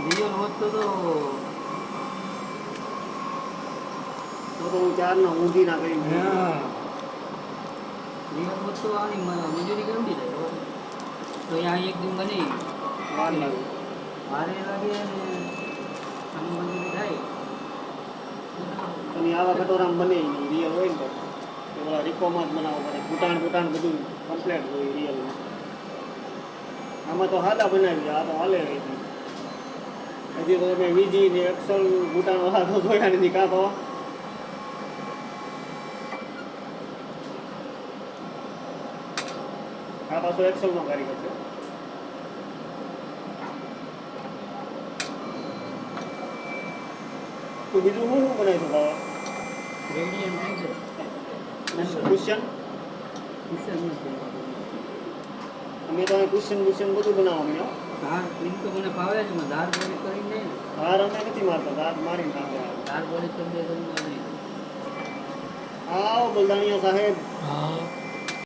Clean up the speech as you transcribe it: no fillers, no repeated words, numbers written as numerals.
real હોત તો હું 4 ના ઊંધી ના કરી રિયલ હોત તો આની મજૂરી કેવડી થાય તો અહીંયા એક દિન બને વાર લાગે ભારે લાગે અને આની મજૂરી થાય અને આવા કટોરામાં બને નહીં રિયલ હોય ને તો પેલા રીકોમાં જ બનાવવો પડે ઘૂંટાણ બધું કમ્પ્લેટ હોય રિયલમાં આમાં તો હાલા બનાવી આ તો હાલે રહી હજી તો મેં વીજી ને એક્સલ ઘૂંટાણ વાળા તો જોયા નથી કાં તો આ પાછો એક્સલનો કારીગર છે તો બીજું શું બનાવી શકો રેડિયન્ટ ક્વેશ્ચન અમે તો ક્વેશ્ચન બધું બનાવવા મળ્યો ધાર એમ તો મને ફાવે છે ધાર પોલીસ કરીને ધાર અમે નથી મારતા ધાર મારીને નાખે ધાર પોલીસ કરી દે આવો બલદાણિયા સાહેબ હા